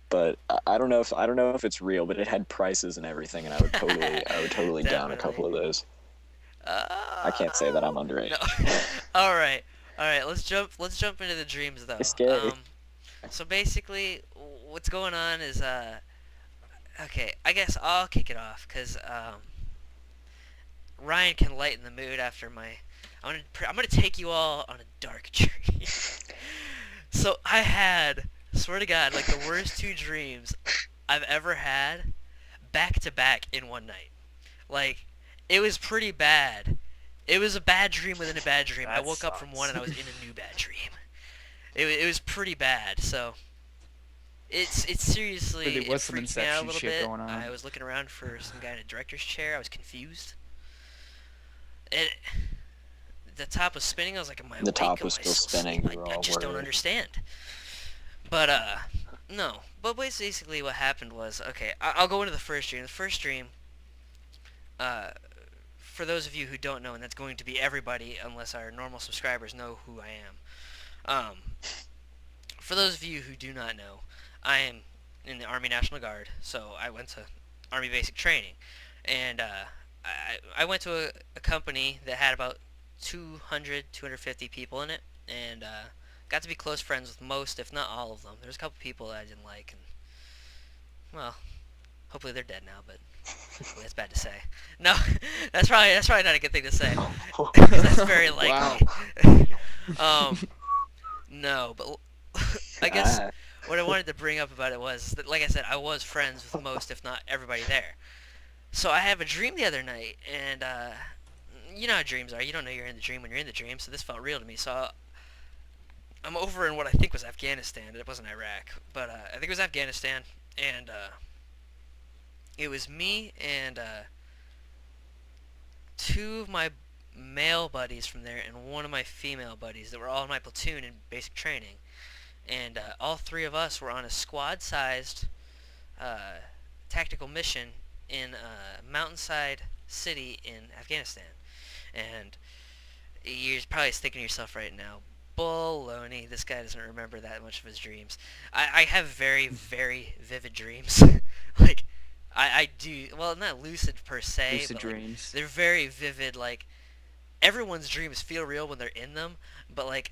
But I don't know if it's real, but it had prices and everything, and I would totally down a couple of those. I can't say that I'm underage. No. all right, all right. Let's jump into the dreams though. It's scary. So basically, what's going on is okay. I guess I'll kick it off because Ryan can lighten the mood after my. I'm gonna take you all on a dark dream. So I had, swear to God, like the worst two dreams I've ever had, back to back in one night. Like, it was pretty bad. It was a bad dream within a bad dream. I That woke up from sucks. one and I was in a new bad dream. It was pretty bad. So it's seriously, Really it was some freaked me out a Inception little shit bit. going on. I was looking around for some guy in a director's chair. I was confused. It, the top was spinning. I was like, am I awake? The top Am was I still still asleep? spinning. We were I all just don't worried. understand. But no. But basically what happened was, okay, I'll go into the first dream. The first dream, for those of you who don't know, and that's going to be everybody unless our normal subscribers know who I am. For those of you who do not know, I am in the Army National Guard, so I went to Army Basic Training, and I went to a company that had about 250 people in it, and got to be close friends with most, if not all of them. There's a couple people that I didn't like, and well, hopefully they're dead now, but that's bad to say. No, that's probably not a good thing to say, 'cause that's very likely. No, but I guess what I wanted to bring up about it was that, like I said, I was friends with most, if not everybody there. So I have a dream the other night, and you know how dreams are. You don't know you're in the dream when you're in the dream, so this felt real to me. So I'm over in what I think was Afghanistan. It wasn't Iraq, but I think it was Afghanistan, and it was me and two of my male buddies from there and one of my female buddies that were all in my platoon in basic training. And all three of us were on a squad-sized tactical mission in a mountainside city in Afghanistan. And you're probably thinking to yourself right now, baloney, this guy doesn't remember that much of his dreams. I have very, very vivid dreams. Like, I do, well, not lucid per se, Lucid but like, dreams. they're very vivid. Like, everyone's dreams feel real when they're in them, but like,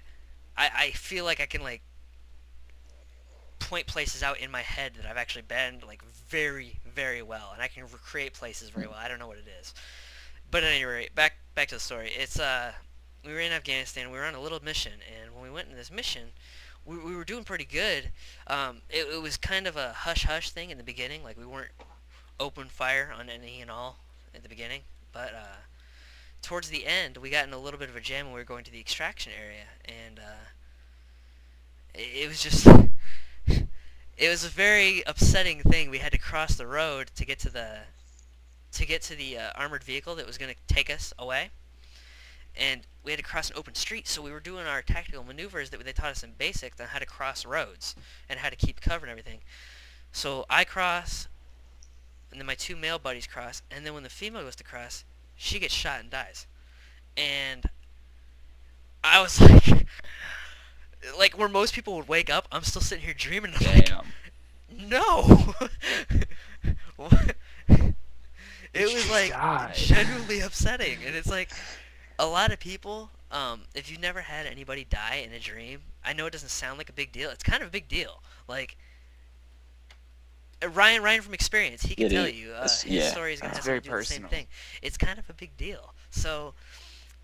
I feel like I can like point places out in my head that I've actually been like very, very well, and I can recreate places very well. I don't know what it is, but at any rate, back to the story. It's we were in Afghanistan. We were on a little mission, and when we went into this mission, we were doing pretty good. It was kind of a hush hush thing in the beginning. Like we weren't open fire on any and all at the beginning, but towards the end, we got in a little bit of a jam when we were going to the extraction area, and it was just it was a very upsetting thing. We had to cross the road to get to the armored vehicle that was going to take us away, and we had to cross an open street. So we were doing our tactical maneuvers that they taught us in basics on how to cross roads and how to keep cover and everything. So I cross, and then my two male buddies cross, and then when the female goes to cross, she gets shot and dies. And I was like where most people would wake up, I'm still sitting here dreaming. I'm like, Damn. no. It was like died. genuinely upsetting, and it's like a lot of people. If you've never had anybody die in a dream, I know it doesn't sound like a big deal. It's kind of a big deal. Like Ryan from experience, he can tell you his story is gonna have very something to do with the same personal. thing. It's kind of a big deal. So,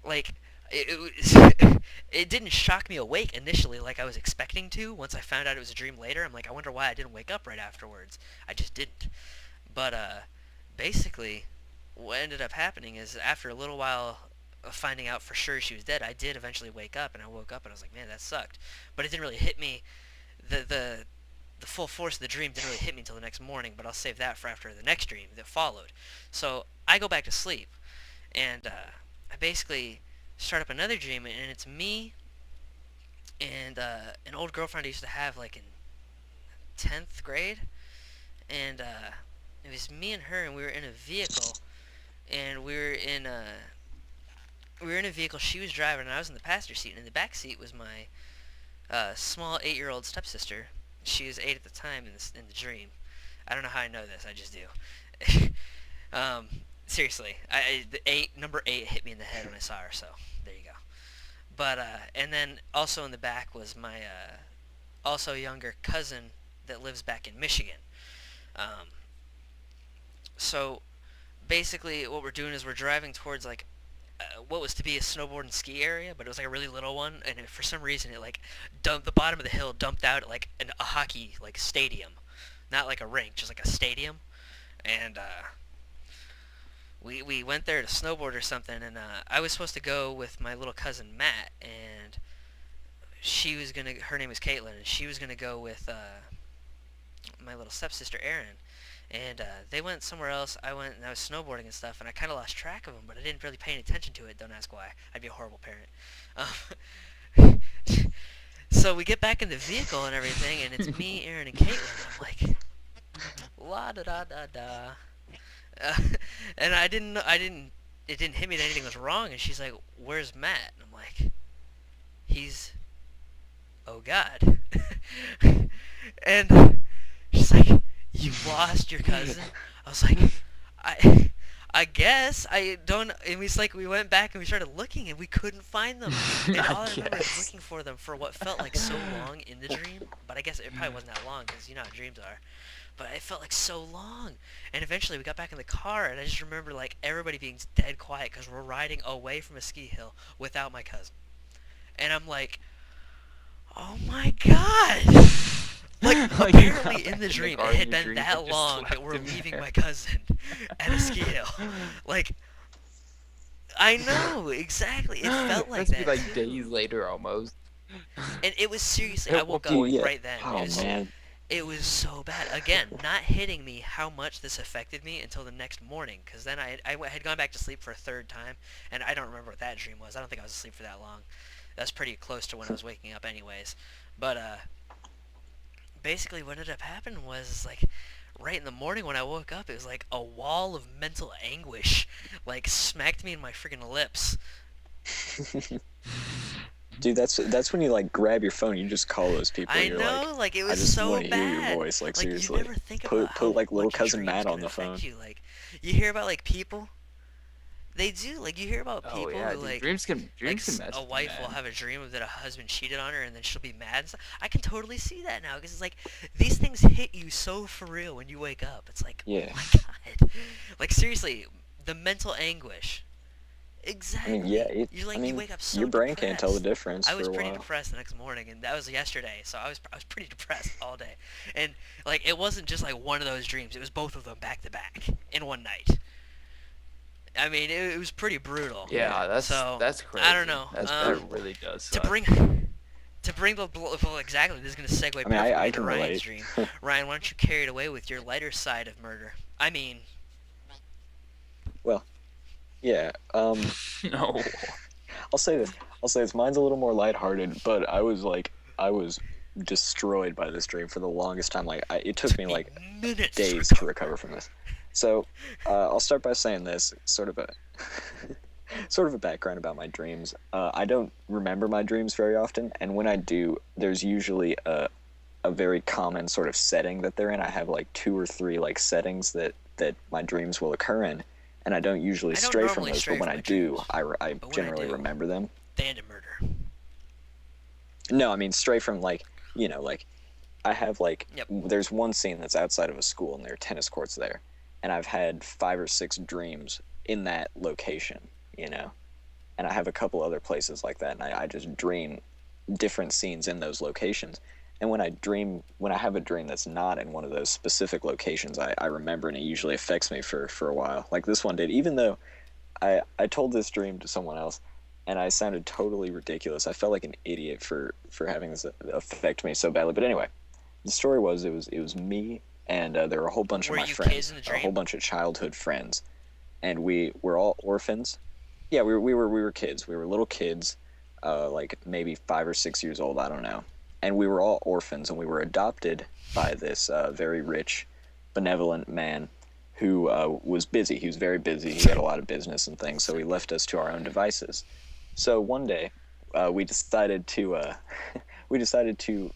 like, it didn't shock me awake initially like I was expecting to. Once I found out it was a dream later, I'm like, I wonder why I didn't wake up right afterwards. I just didn't. But basically, what ended up happening is after a little while of finding out for sure she was dead, I did eventually wake up, and I woke up and I was like, man, that sucked. But it didn't really hit me. The full force of the dream didn't really hit me until the next morning, but I'll save that for after the next dream that followed. So I go back to sleep, and I basically start up another dream, and it's me and an old girlfriend I used to have like in 10th grade, and it was me and her, and we were in a vehicle, and we were in a vehicle. She was driving, and I was in the passenger seat, and in the back seat was my small 8-year-old stepsister. She was 8 at the time in the dream. I don't know how I know this. I just do. Seriously, the number 8 hit me in the head when I saw her. So there you go. But and then also in the back was my also younger cousin that lives back in Michigan. So basically, what we're doing is we're driving towards like what was to be a snowboard and ski area, but it was like a really little one, and for some reason it like dumped the bottom of the hill, dumped out at like a hockey like stadium, not like a rink, just like a stadium, and we went there to snowboard or something, and I was supposed to go with my little cousin Matt, and her name was Caitlin, and she was gonna go with my little stepsister Erin. And they went somewhere else. I went and I was snowboarding and stuff, and I kind of lost track of them, but I didn't really pay any attention to it. Don't ask why. I'd be a horrible parent. So we get back in the vehicle and everything, and it's me, Aaron, and Caitlin. I'm like, la da da da da. And it didn't hit me that anything was wrong. And she's like, "Where's Matt?" And I'm like, "He's, oh God." And she's like, "You lost your cousin?" I was like, I guess I don't. And we went back and we started looking and we couldn't find them. And all I remember is looking for them for what felt like so long in the dream. But I guess it probably wasn't that long because you know how dreams are. But it felt like so long. And eventually we got back in the car, and I just remember like everybody being dead quiet because we're riding away from a ski hill without my cousin. And I'm like, oh my God. Like, apparently in the dream, it had been that long that we're leaving my cousin at a ski hill. Like, I know, exactly. It felt like that, be like too. days later almost. And it was seriously, I woke up right then. Oh, man. It was so bad. Again, not hitting me how much this affected me until the next morning. Because then I had gone back to sleep for a third time, and I don't remember what that dream was. I don't think I was asleep for that long. That's pretty close to when I was waking up anyways. But, basically what ended up happening was like right in the morning when I woke up, it was like a wall of mental anguish like smacked me in my freaking lips. Dude, that's when you like grab your phone, you just call those people. I know, like it was I just so want to bad. hear your voice, like seriously. You never think about how put like little much cousin dreams Matt on can the affect phone. you. Like you hear about like people, they do like you hear about people Oh yeah, who dude, like dreams can mess a with wife man. will have a dream of that a husband cheated on her and then she'll be mad and stuff. I can totally see that now because it's like these things hit you so for real when you wake up. It's like, Yeah. oh my God. Like seriously, the mental anguish I mean, yeah, Exactly. You wake up your so brain can't tell the depressed. difference I for was a pretty while. depressed the next morning, and that was yesterday. So I was pretty depressed all day, and like it wasn't just like one of those dreams. It was both of them back to back in one night. I mean, it was pretty brutal. Yeah, Yeah, So that's I don't crazy. know. that's That brutal. really does To suck. bring to bring the well, exactly. This is gonna segue I mean, perfectly I into can Ryan's relate. dream. Ryan, why don't you carry it away with your lighter side of murder? I mean, Well, yeah. No. I'll say this. I'll say this. Mine's a little more lighthearted, but I was destroyed by this dream for the longest time. It took me took me like minutes to days to recover. recover from this. So, I'll start by saying this, sort of a sort of a background about my dreams. I don't remember my dreams very often, and when I do, there's usually a very common sort of setting that they're in. I have like two or three like settings that my dreams will occur in, and I don't usually I don't stray from normally those. stray But when from I my do, dreams, I but when I generally do, remember them. they end in murder. No, I mean stray from like I have like Yep. there's one scene that's outside of a school and there are tennis courts there, and I've had 5 or 6 dreams in that location, you know, and I have a couple other places like that, and I just dream different scenes in those locations. And when I have a dream that's not in one of those specific locations, I remember, and it usually affects me for a while. Like this one did, even though I told this dream to someone else, and I sounded totally ridiculous. I felt like an idiot for having this affect me so badly. But anyway, the story was it was me and there were a whole bunch of Were my you kids friends, in the a whole dream? bunch of childhood friends, and we were all orphans. Yeah, we were kids. We were little kids, like maybe 5 or 6 years old. I don't know. And we were all orphans, and we were adopted by this very rich, benevolent man who was busy. He was very busy. He had a lot of business and things, so he left us to our own devices. So one day, we decided to we decided to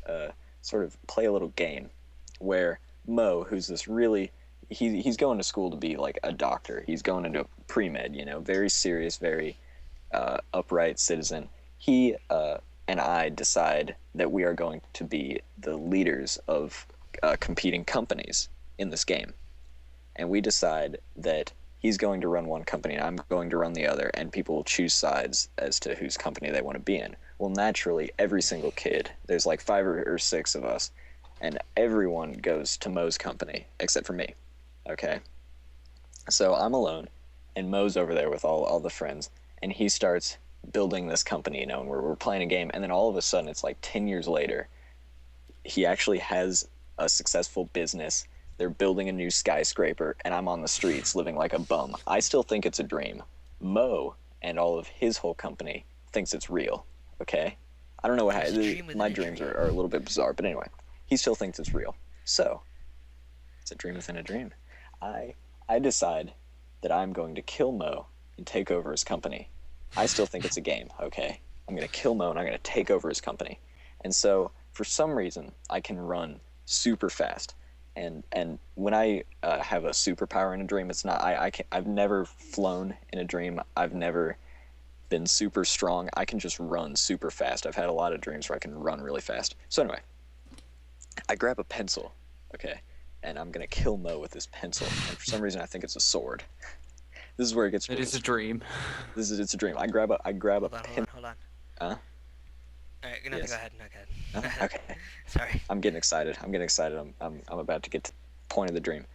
sort of play a little game where Mo, who's this really he's going to school to be like a doctor. He's going into pre-med, very serious, very upright citizen. He and I decide that we are going to be the leaders of competing companies in this game. And we decide that he's going to run one company and I'm going to run the other, and people will choose sides as to whose company they want to be in. Well, naturally, every single kid, there's like 5 or 6 of us, and everyone goes to Mo's company except for me. Okay? So I'm alone, and Mo's over there with all the friends, and he starts building this company, and we're playing a game, and then all of a sudden, it's like 10 years later, he actually has a successful business. They're building a new skyscraper, and I'm on the streets living like a bum. I still think it's a dream. Mo and all of his whole company thinks it's real. Okay? I don't know what It's a dream within my a dreams dream. are a little bit bizarre, but anyway, he still thinks it's real. So, it's a dream within a dream. I decide that I'm going to kill Mo and take over his company. I still think it's a game, okay? I'm going to kill Mo and I'm going to take over his company. And so, for some reason, I can run super fast. And when I have a superpower in a dream, it's not I've never flown in a dream. I've never been super strong. I can just run super fast. I've had a lot of dreams where I can run really fast. So anyway, I grab a pencil, okay, and I'm gonna kill Mo with this pencil. And for some reason, I think it's a sword. This is where it gets. It is a dream. It's a dream. I grab a Hold on, pen. hold on. Huh? All right, Yes. go ahead. No, go ahead. Okay. Sorry. I'm getting excited. I'm about to get to the point of the dream.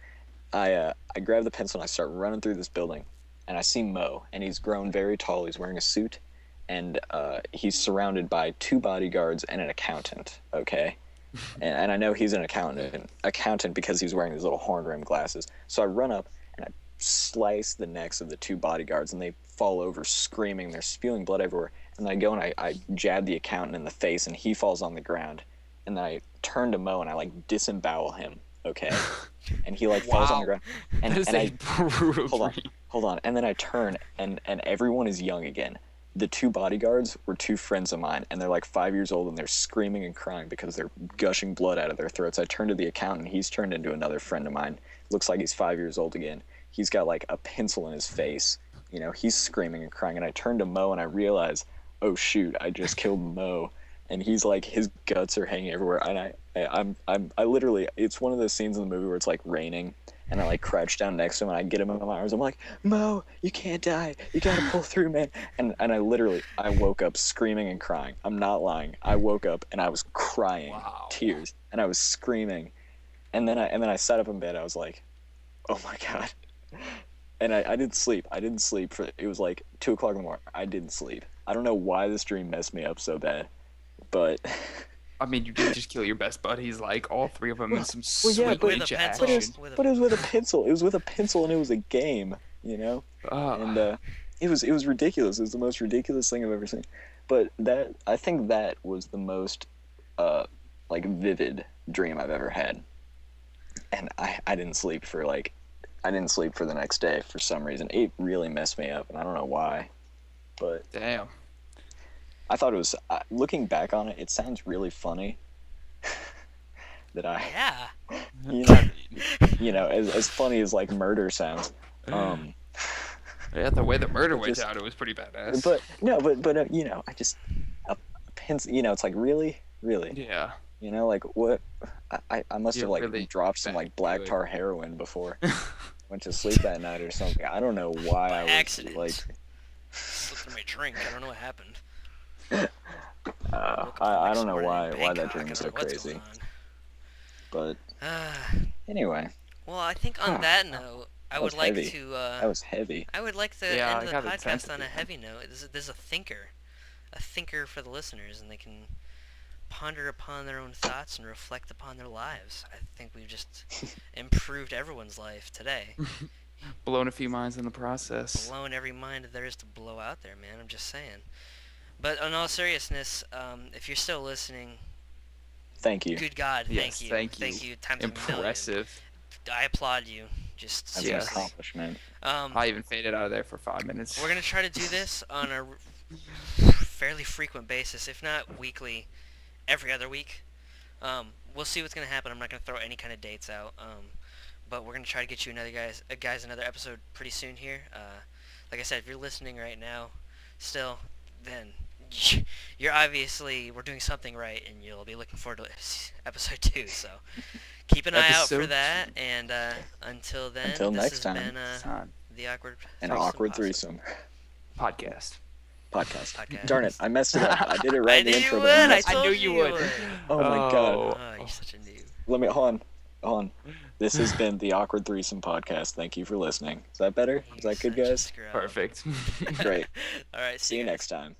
I grab the pencil and I start running through this building, and I see Mo, and he's grown very tall. He's wearing a suit, and he's surrounded by 2 bodyguards and an accountant. Okay, and I know he's an accountant because he's wearing these little horn-rimmed glasses. So I run up and I slice the necks of the 2 bodyguards, and they fall over screaming. They're spewing blood everywhere. And I go and I jab the accountant in the face, and he falls on the ground. And then I turn to Mo and I like disembowel him. Okay, and he like falls on the ground. And, That is and a I brutal hold on, dream. hold on. And then I turn and everyone is young again. The 2 bodyguards were 2 friends of mine, and they're like 5 years old, and they're screaming and crying because they're gushing blood out of their throats. I turn to the accountant. He's turned into another friend of mine. Looks like he's 5 years old again. He's got like a pencil in his face. He's screaming and crying. And I turn to Mo and I realize, oh shoot, I just killed Mo. And he's like, his guts are hanging everywhere. And I literally, it's one of those scenes in the movie where it's like raining, and I like crouch down next to him and I get him in my arms. I'm like, Mo, you can't die. You gotta pull through, man. And I woke up screaming and crying. I'm not lying. I woke up and I was crying, Wow. tears, and I was screaming. And then I sat up in bed. I was like, oh my god. And I didn't sleep. It was like 2 o'clock in the morning. I didn't sleep. I don't know why this dream messed me up so bad, but I mean, you did just kill your best buddies, like all three of them in some well, yeah, sweet but- With a ninja pencil. action. but it was with a pencil. It was with a pencil, and it was a game, you know. And it was ridiculous. It was the most ridiculous thing I've ever seen. But I think that was the most like vivid dream I've ever had. And I didn't sleep for the next day for some reason. It really messed me up, and I don't know why. But Damn. I thought it was looking back on it. It sounds really funny that I, Yeah. you know, as funny as like murder sounds. Yeah, the way the murder went Just- down, it was pretty badass. But no, but you know, I just a pencil. You know, it's like really, yeah. you know, like what I must You're have like really dropped some like black good. tar heroin before went to sleep that night or something. I don't know why By I was accident. like. Slipped in my drink. I don't know what happened. I don't know why that dream was so What's crazy. going But on? anyway, Well, I think on that note, I That would was like heavy. to. that was heavy. I would like to Yeah, end I the got a podcast sense on a of it. heavy note. This is a thinker for the listeners, and they can ponder upon their own thoughts and reflect upon their lives. I think we've just improved everyone's life today. Blown a few minds in the process. Blown every mind there is to blow out there, man. I'm just saying. But in all seriousness, if you're still listening, Thank you. good God, Yes, thank thank you, you. times a million. Impressive. I applaud you. Just That's Yes. an accomplishment. I even faded out of there for 5 minutes. We're gonna try to do this on a fairly frequent basis, if not weekly, every other week. We'll see what's gonna happen. I'm not gonna throw any kind of dates out. But we're gonna try to get you another episode pretty soon here. Like I said, if you're listening right now, still, then you're obviously we're doing something right, and you'll be looking forward to episode 2. So keep an eye out for Episode that. And until then, Until this next has time. been Son, the awkward An Threesome awkward Podcast. threesome podcast. podcast. Darn it, I messed it up. I did it right I in the knew you intro. would. but I messed it told knew you you would. would. Oh my god. Oh, you're such a noob. Let me hold on. This has been the Awkward Threesome Podcast. Thank you for listening. Is that better? Is that good, Such a guys? scrub. Perfect. Great. All right. See you guys. next time.